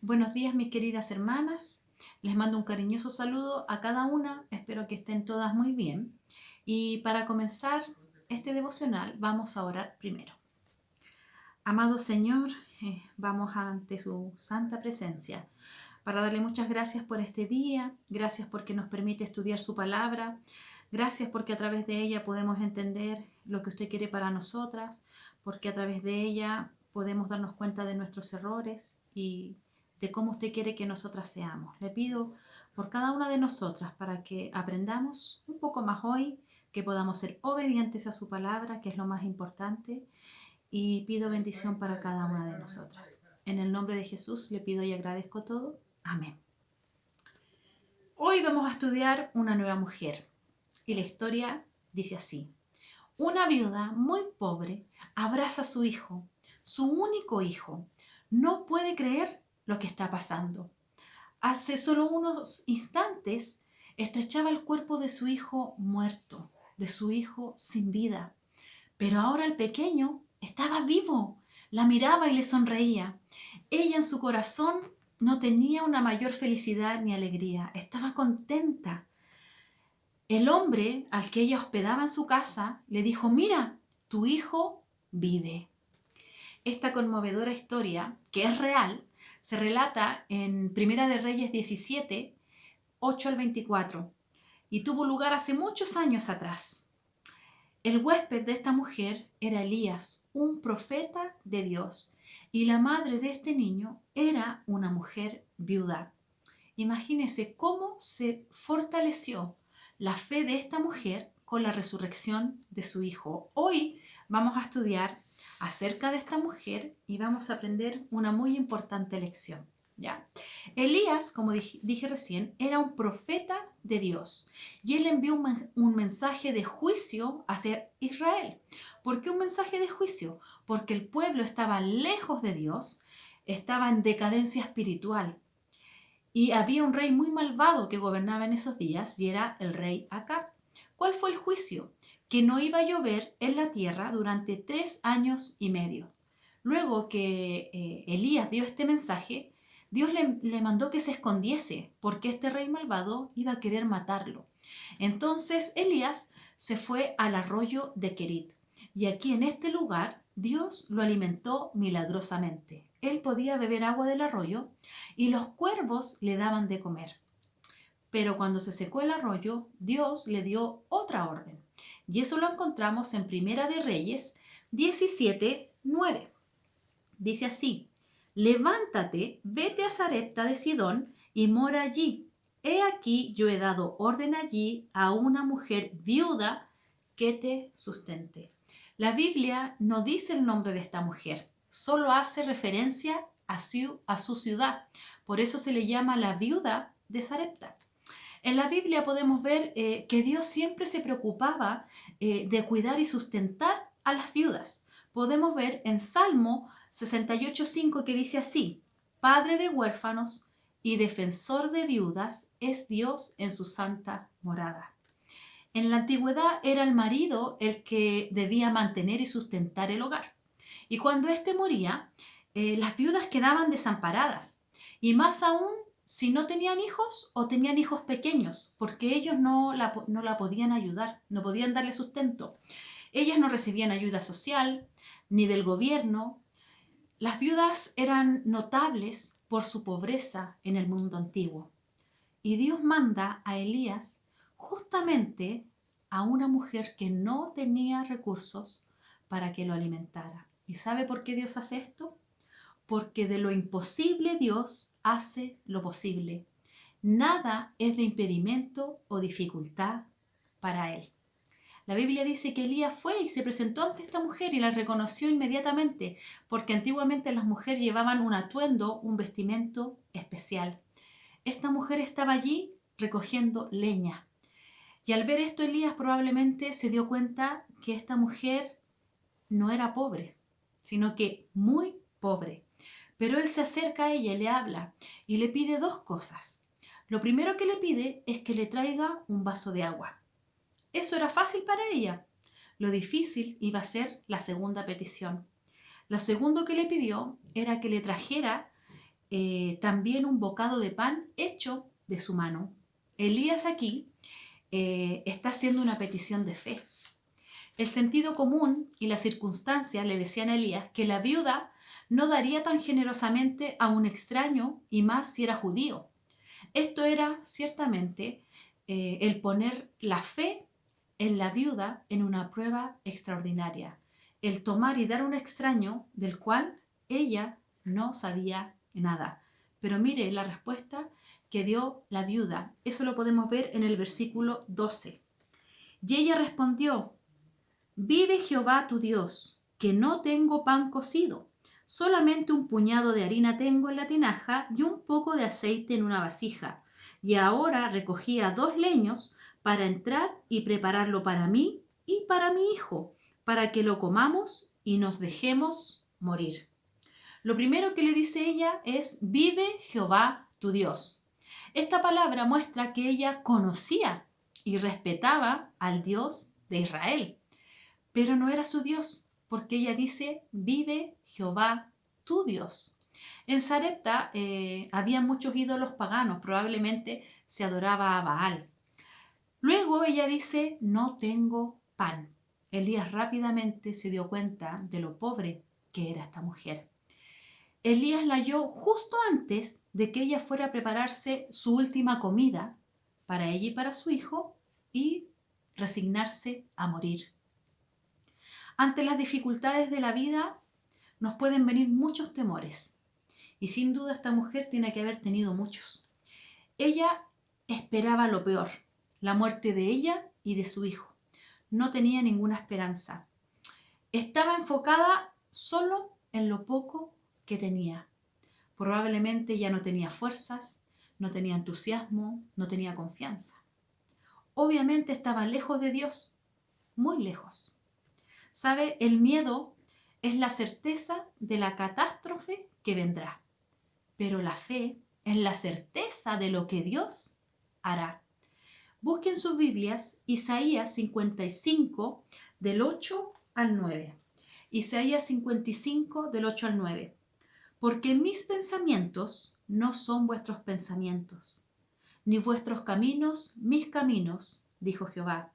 Buenos días, mis queridas hermanas. Les mando un cariñoso saludo a cada una. Espero que estén todas muy bien. Y para comenzar este devocional, vamos a orar primero. Amado Señor, vamos ante su santa presencia para darle muchas gracias por este día. Gracias porque nos permite estudiar su palabra. Gracias porque a través de ella podemos entender lo que usted quiere para nosotras, porque a través de ella podemos darnos cuenta de nuestros errores y de cómo usted quiere que nosotras seamos. Le pido por cada una de nosotras para que aprendamos un poco más hoy, que podamos ser obedientes a su palabra, que es lo más importante, y pido bendición para cada una de nosotras. En el nombre de Jesús le pido y agradezco todo. Amén. Hoy vamos a estudiar una nueva mujer y la historia dice así. Una viuda muy pobre abraza a su hijo, su único hijo. No puede creer lo que está pasando. Hace solo unos instantes estrechaba el cuerpo de su hijo muerto, de su hijo sin vida. Pero ahora el pequeño estaba vivo, la miraba y le sonreía. Ella en su corazón no tenía una mayor felicidad ni alegría, estaba contenta. El hombre al que ella hospedaba en su casa le dijo, mira, tu hijo vive. Esta conmovedora historia, que es real, se relata en Primera de Reyes 17, 8 al 24, y tuvo lugar hace muchos años atrás. El huésped de esta mujer era Elías, un profeta de Dios, y la madre de este niño era una mujer viuda. Imagínense cómo se fortaleció la fe de esta mujer con la resurrección de su hijo. Hoy vamos a estudiar acerca de esta mujer y vamos a aprender una muy importante lección. ¿Ya? Elías, como dije recién, era un profeta de Dios y él envió un mensaje de juicio hacia Israel. ¿Por qué un mensaje de juicio? Porque el pueblo estaba lejos de Dios, estaba en decadencia espiritual y había un rey muy malvado que gobernaba en esos días y era el rey Acab. ¿Cuál fue el juicio? Que no iba a llover en la tierra durante 3 años y medio. Luego que Elías dio este mensaje, Dios le mandó que se escondiese porque este rey malvado iba a querer matarlo. Entonces Elías se fue al arroyo de Querit y aquí en este lugar Dios lo alimentó milagrosamente. Él podía beber agua del arroyo y los cuervos le daban de comer. Pero cuando se secó el arroyo, Dios le dio otra orden. Y eso lo encontramos en Primera de Reyes 17:9. Dice así, levántate, vete a Sarepta de Sidón y mora allí. He aquí yo he dado orden allí a una mujer viuda que te sustente. La Biblia no dice el nombre de esta mujer, solo hace referencia a su ciudad. Por eso se le llama la viuda de Sarepta. En la Biblia podemos ver que Dios siempre se preocupaba de cuidar y sustentar a las viudas. Podemos ver en Salmo 68:5 que dice así, Padre de huérfanos y defensor de viudas es Dios en su santa morada. En la antigüedad era el marido el que debía mantener y sustentar el hogar. Y cuando éste moría, las viudas quedaban desamparadas. Y más aún si no tenían hijos o tenían hijos pequeños, porque ellos no la podían ayudar, no podían darle sustento. Ellas no recibían ayuda social ni del gobierno. Las viudas eran notables por su pobreza en el mundo antiguo. Y Dios manda a Elías justamente a una mujer que no tenía recursos para que lo alimentara. ¿Y sabe por qué Dios hace esto? Porque de lo imposible Dios hace lo posible. Nada es de impedimento o dificultad para Él. La Biblia dice que Elías fue y se presentó ante esta mujer y la reconoció inmediatamente, porque antiguamente las mujeres llevaban un atuendo, un vestimento especial. Esta mujer estaba allí recogiendo leña. Y al ver esto, Elías probablemente se dio cuenta que esta mujer no era pobre, sino que muy pobre. Pero él se acerca a ella y le habla y le pide dos cosas. Lo primero que le pide es que le traiga un vaso de agua. Eso era fácil para ella. Lo difícil iba a ser la segunda petición. Lo segundo que le pidió era que le trajera también un bocado de pan hecho de su mano. Elías aquí está haciendo una petición de fe. El sentido común y las circunstancias le decían a Elías que la viuda no daría tan generosamente a un extraño y más si era judío. Esto era ciertamente el poner la fe en la viuda en una prueba extraordinaria, el tomar y dar a un extraño del cual ella no sabía nada. Pero mire la respuesta que dio la viuda. Eso lo podemos ver en el versículo 12. Y ella respondió: vive Jehová tu Dios, que no tengo pan cocido, solamente un puñado de harina tengo en la tinaja y un poco de aceite en una vasija. Y ahora recogía 2 leños para entrar y prepararlo para mí y para mi hijo, para que lo comamos y nos dejemos morir. Lo primero que le dice ella es: vive Jehová tu Dios. Esta palabra muestra que ella conocía y respetaba al Dios de Israel, pero no era su Dios, porque ella dice: vive Jehová tu Dios. En Sarepta había muchos ídolos paganos, probablemente se adoraba a Baal. Luego ella dice: no tengo pan. Elías rápidamente se dio cuenta de lo pobre que era esta mujer. Elías la halló justo antes de que ella fuera a prepararse su última comida para ella y para su hijo y resignarse a morir. Ante las dificultades de la vida nos pueden venir muchos temores, y sin duda esta mujer tiene que haber tenido muchos. Ella esperaba lo peor, la muerte de ella y de su hijo. No tenía ninguna esperanza. Estaba enfocada solo en lo poco que tenía. Probablemente ya no tenía fuerzas, no tenía entusiasmo, no tenía confianza. Obviamente estaba lejos de Dios, muy lejos. ¿Sabe? El miedo es la certeza de la catástrofe que vendrá, pero la fe es la certeza de lo que Dios hará. Busquen sus Biblias Isaías 55 del 8 al 9. Isaías 55 del 8 al 9. Porque mis pensamientos no son vuestros pensamientos, ni vuestros caminos mis caminos, dijo Jehová.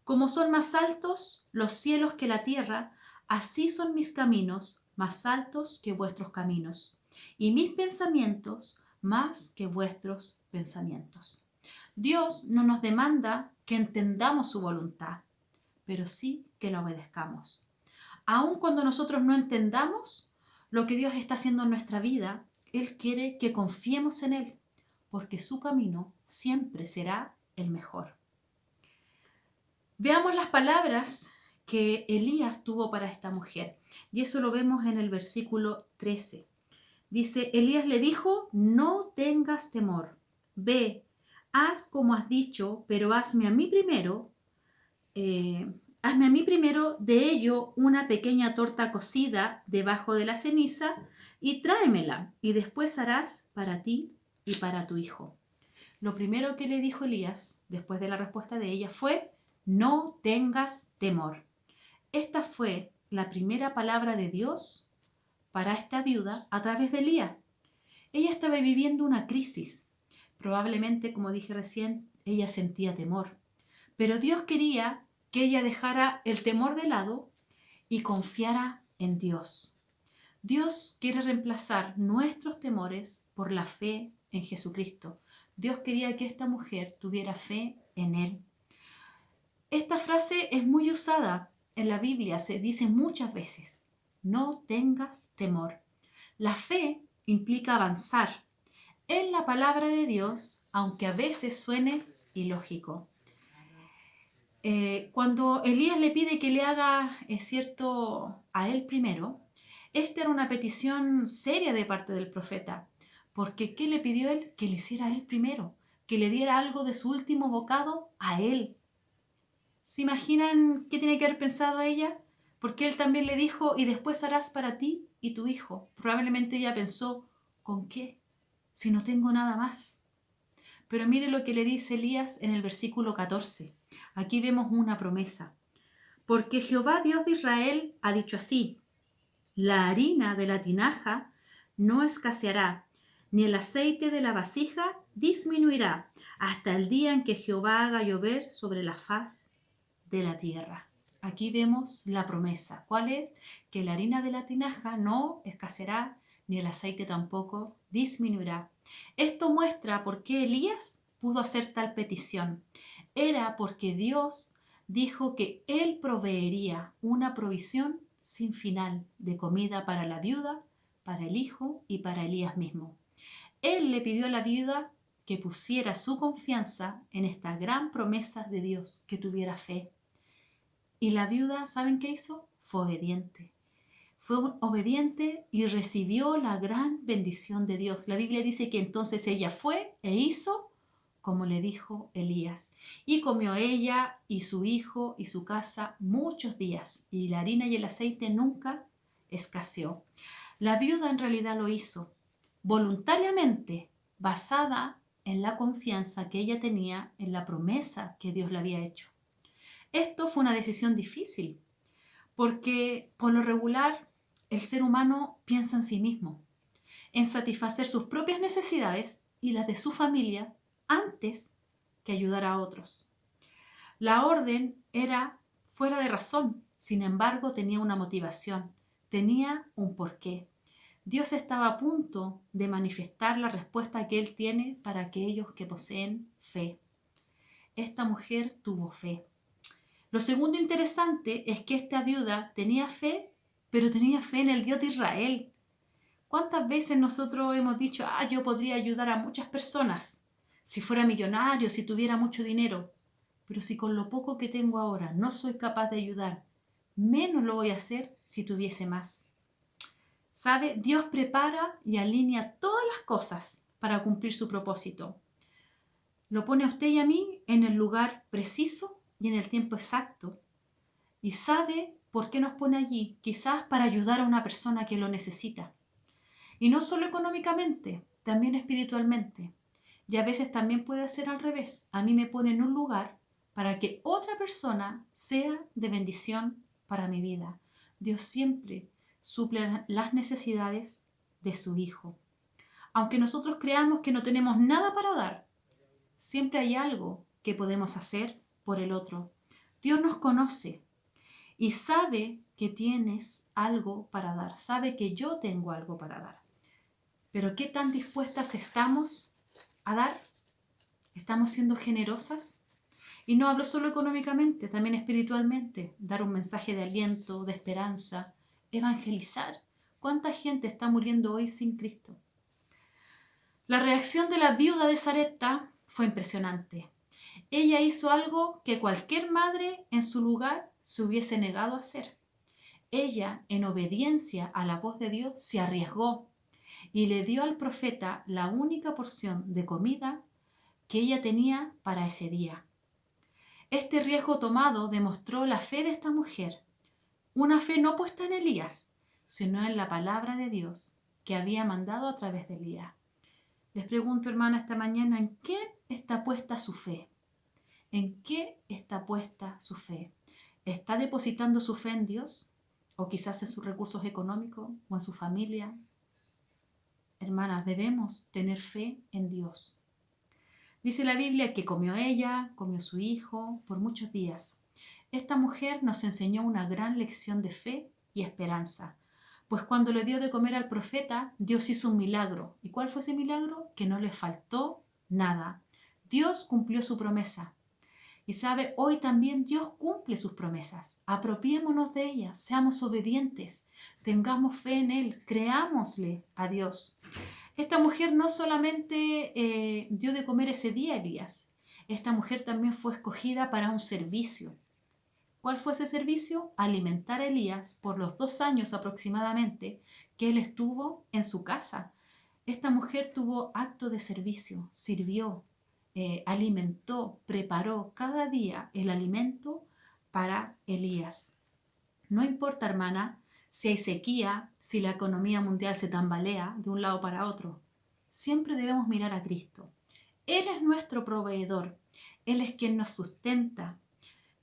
Como son más altos los cielos que la tierra, así son mis caminos más altos que vuestros caminos, y mis pensamientos más que vuestros pensamientos. Dios no nos demanda que entendamos su voluntad, pero sí que la obedezcamos. Aun cuando nosotros no entendamos lo que Dios está haciendo en nuestra vida, Él quiere que confiemos en Él, porque su camino siempre será el mejor. Veamos las palabras que Elías tuvo para esta mujer, y eso lo vemos en el versículo 13. Dice: Elías le dijo: no tengas temor, ve, haz como has dicho, pero hazme a mí primero de ello una pequeña torta cocida debajo de la ceniza y tráemela, y después harás para ti y para tu hijo. Lo primero que le dijo Elías, después de la respuesta de ella, fue: no tengas temor. Esta fue la primera palabra de Dios para esta viuda a través de Elías. Ella estaba viviendo una crisis. Probablemente, como dije recién, ella sentía temor. Pero Dios quería que ella dejara el temor de lado y confiara en Dios. Dios quiere reemplazar nuestros temores por la fe en Jesucristo. Dios quería que esta mujer tuviera fe en Él. Esta frase es muy usada en la Biblia, se dice muchas veces: no tengas temor. La fe implica avanzar en la palabra de Dios, aunque a veces suene ilógico. Cuando Elías le pide que le haga, es cierto, a él primero, esta era una petición seria de parte del profeta, porque ¿qué le pidió él? Que le hiciera a él primero, que le diera algo de su último bocado a él. ¿Se imaginan qué tiene que haber pensado ella? Porque él también le dijo: y después harás para ti y tu hijo. Probablemente ella pensó: ¿con qué? Si no tengo nada más. Pero mire lo que le dice Elías en el versículo 14. Aquí vemos una promesa. Porque Jehová Dios de Israel ha dicho así: la harina de la tinaja no escaseará, ni el aceite de la vasija disminuirá hasta el día en que Jehová haga llover sobre la faz de la tierra. Aquí vemos la promesa. ¿Cuál es? Que la harina de la tinaja no escaseará, ni el aceite tampoco disminuirá. Esto muestra por qué Elías pudo hacer tal petición. Era porque Dios dijo que Él proveería una provisión sin final de comida para la viuda, para el hijo y para Elías mismo. Él le pidió a la viuda que pusiera su confianza en esta gran promesa de Dios, que tuviera fe. Y la viuda, ¿saben qué hizo? Fue obediente. Fue obediente y recibió la gran bendición de Dios. La Biblia dice que entonces ella fue e hizo como le dijo Elías. Y comió ella y su hijo y su casa muchos días, y la harina y el aceite nunca escaseó. La viuda en realidad lo hizo voluntariamente, basada en la confianza que ella tenía en la promesa que Dios le había hecho. Esto fue una decisión difícil, porque por lo regular el ser humano piensa en sí mismo, en satisfacer sus propias necesidades y las de su familia antes que ayudar a otros. La orden era fuera de razón, sin embargo tenía una motivación, tenía un porqué. Dios estaba a punto de manifestar la respuesta que Él tiene para aquellos que poseen fe. Esta mujer tuvo fe. Lo segundo interesante es que esta viuda tenía fe, pero tenía fe en el Dios de Israel. ¿Cuántas veces nosotros hemos dicho, yo podría ayudar a muchas personas si fuera millonario, si tuviera mucho dinero? Pero si con lo poco que tengo ahora no soy capaz de ayudar, menos lo voy a hacer si tuviese más. ¿Sabe? Dios prepara y alinea todas las cosas para cumplir su propósito. Lo pone a usted y a mí en el lugar preciso y en el tiempo exacto. Y sabe por qué nos pone allí, quizás para ayudar a una persona que lo necesita. Y no solo económicamente, también espiritualmente. Y a veces también puede ser al revés. A mí me pone en un lugar para que otra persona sea de bendición para mi vida. Dios siempre suple las necesidades de su Hijo. Aunque nosotros creamos que no tenemos nada para dar, siempre hay algo que podemos hacer por el otro. Dios nos conoce y sabe que tienes algo para dar. Sabe que yo tengo algo para dar. Pero ¿qué tan dispuestas estamos a dar? ¿Estamos siendo generosas? Y no hablo solo económicamente, también espiritualmente. Dar un mensaje de aliento, de esperanza, evangelizar. ¿Cuánta gente está muriendo hoy sin Cristo? La reacción de la viuda de Sarepta fue impresionante. Ella hizo algo que cualquier madre en su lugar se hubiese negado a hacer. Ella, en obediencia a la voz de Dios, se arriesgó y le dio al profeta la única porción de comida que ella tenía para ese día. Este riesgo tomado demostró la fe de esta mujer, una fe no puesta en Elías, sino en la palabra de Dios que había mandado a través de Elías. Les pregunto, hermana, esta mañana, ¿en qué está puesta su fe? ¿En qué está puesta su fe? ¿Está depositando su fe en Dios? ¿O quizás en sus recursos económicos o en su familia? Hermanas, debemos tener fe en Dios. Dice la Biblia que comió ella, comió su hijo por muchos días. Esta mujer nos enseñó una gran lección de fe y esperanza, pues cuando le dio de comer al profeta, Dios hizo un milagro. ¿Y cuál fue ese milagro? Que no le faltó nada. Dios cumplió su promesa. Y sabe, hoy también Dios cumple sus promesas. Apropiémonos de ellas, seamos obedientes, tengamos fe en Él, creámosle a Dios. Esta mujer no solamente dio de comer ese día a Elías, esta mujer también fue escogida para un servicio. ¿Cuál fue ese servicio? Alimentar a Elías por los 2 años aproximadamente que él estuvo en su casa. Esta mujer tuvo acto de servicio, sirvió, alimentó, preparó cada día el alimento para Elías. No importa, hermana, si hay sequía, si la economía mundial se tambalea de un lado para otro. Siempre debemos mirar a Cristo. Él es nuestro proveedor. Él es quien nos sustenta.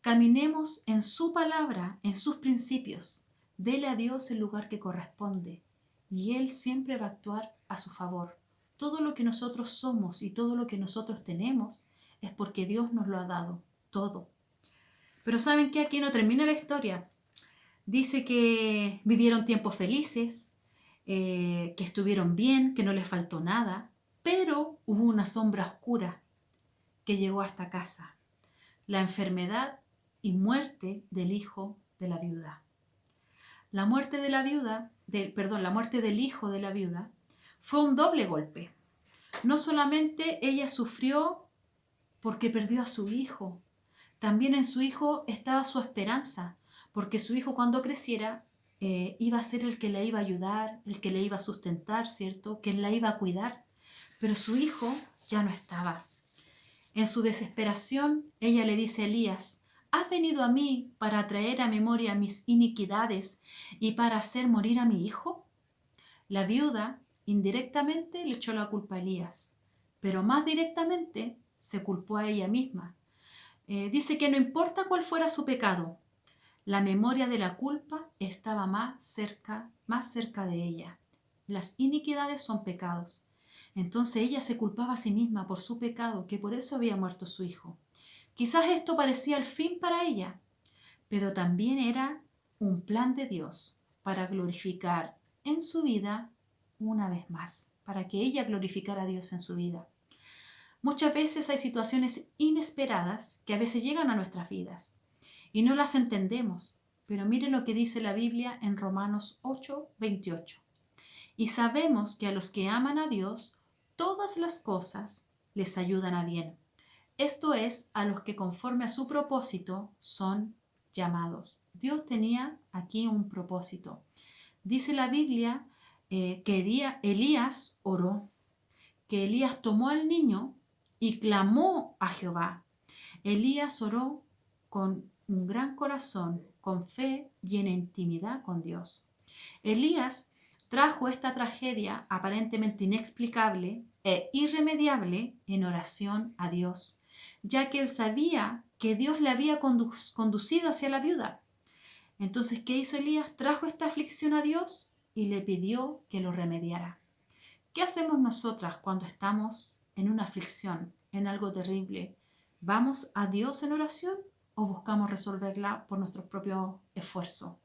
Caminemos en su palabra, en sus principios. Dele a Dios el lugar que corresponde y Él siempre va a actuar a su favor. Todo lo que nosotros somos y todo lo que nosotros tenemos es porque Dios nos lo ha dado, todo. Pero ¿saben qué? Aquí no termina la historia. Dice que vivieron tiempos felices, que estuvieron bien, que no les faltó nada, pero hubo una sombra oscura que llegó a esta casa, la enfermedad y muerte del hijo de la viuda. La muerte de la viuda, la muerte del hijo de la viuda fue un doble golpe. No solamente ella sufrió porque perdió a su hijo, también en su hijo estaba su esperanza, porque su hijo cuando creciera iba a ser el que le iba a ayudar, el que le iba a sustentar, ¿cierto? Que la iba a cuidar, pero su hijo ya no estaba. En su desesperación, ella le dice a Elías, ¿has venido a mí para traer a memoria mis iniquidades y para hacer morir a mi hijo? La viuda indirectamente le echó la culpa a Elías, pero más directamente se culpó a ella misma. Dice que no importa cuál fuera su pecado, la memoria de la culpa estaba más cerca de ella. Las iniquidades son pecados. Entonces ella se culpaba a sí misma por su pecado, que por eso había muerto su hijo. Quizás esto parecía el fin para ella, pero también era un plan de Dios para glorificar en su vida una vez más, para que ella glorificara a Dios en su vida. Muchas veces hay situaciones inesperadas que a veces llegan a nuestras vidas y no las entendemos, pero mire lo que dice la Biblia en Romanos 8:28. Y sabemos que a los que aman a Dios, todas las cosas les ayudan a bien. Esto es, a los que conforme a su propósito son llamados. Dios tenía aquí un propósito. Dice la Biblia que Elías oró, que Elías tomó al niño y clamó a Jehová. Elías oró con un gran corazón, con fe y en intimidad con Dios. Elías trajo esta tragedia aparentemente inexplicable e irremediable en oración a Dios, ya que él sabía que Dios le había conducido hacia la viuda. Entonces, ¿qué hizo Elías? Trajo esta aflicción a Dios y le pidió que lo remediara. ¿Qué hacemos nosotras cuando estamos en una aflicción, en algo terrible? ¿Vamos a Dios en oración o buscamos resolverla por nuestro propio esfuerzo?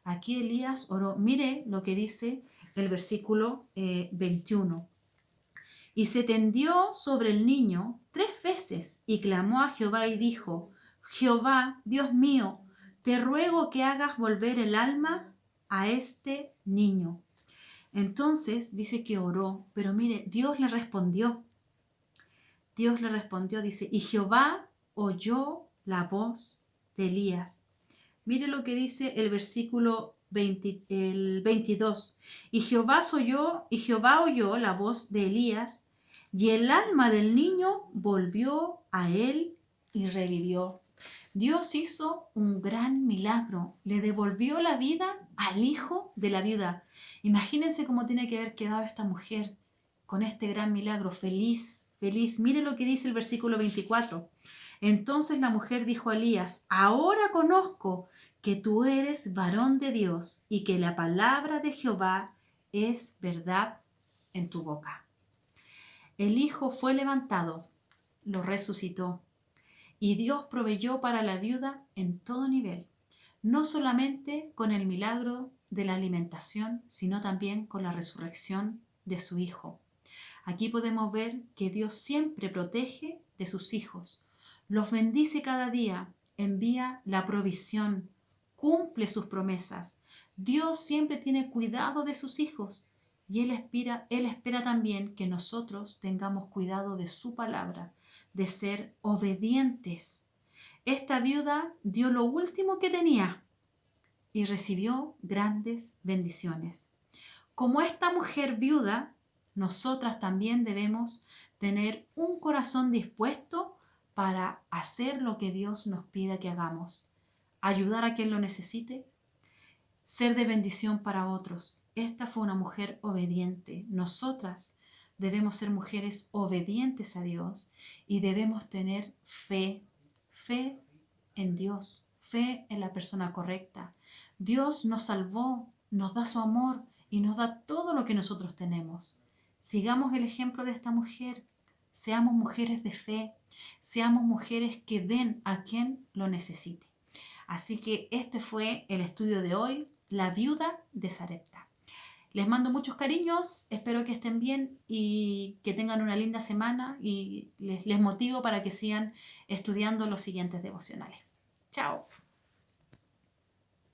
Aquí Elías oró. Mire lo que dice el versículo 21. Y se tendió sobre el niño 3 veces y clamó a Jehová y dijo, Jehová, Dios mío, te ruego que hagas volver el alma a este niño. Entonces dice que oró, pero mire, Dios le respondió. Dios le respondió, dice, y Jehová oyó la voz de Elías. Mire lo que dice el versículo 22. Y Jehová oyó la voz de Elías, y el alma del niño volvió a él y revivió. Dios hizo un gran milagro, le devolvió la vida al hijo de la viuda. Imagínense cómo tiene que haber quedado esta mujer con este gran milagro, feliz, feliz. Mire lo que dice el versículo 24. Entonces la mujer dijo a Elías, ahora conozco que tú eres varón de Dios y que la palabra de Jehová es verdad en tu boca. El hijo fue levantado, lo resucitó, y Dios proveyó para la viuda en todo nivel, no solamente con el milagro de la alimentación, sino también con la resurrección de su hijo. Aquí podemos ver que Dios siempre protege de sus hijos, los bendice cada día, envía la provisión, cumple sus promesas. Dios siempre tiene cuidado de sus hijos y Él espera también que nosotros tengamos cuidado de su palabra, de ser obedientes. Esta viuda dio lo último que tenía y recibió grandes bendiciones. Como esta mujer viuda, nosotras también debemos tener un corazón dispuesto para hacer lo que Dios nos pida que hagamos. Ayudar a quien lo necesite, ser de bendición para otros. Esta fue una mujer obediente. Nosotras debemos ser mujeres obedientes a Dios y debemos tener fe, fe en Dios, fe en la persona correcta. Dios nos salvó, nos da su amor y nos da todo lo que nosotros tenemos. Sigamos el ejemplo de esta mujer. Seamos mujeres de fe. Seamos mujeres que den a quien lo necesite. Así que este fue el estudio de hoy, la viuda de Sarepta. Les mando muchos cariños, espero que estén bien y que tengan una linda semana y les motivo para que sigan estudiando los siguientes devocionales. Chao.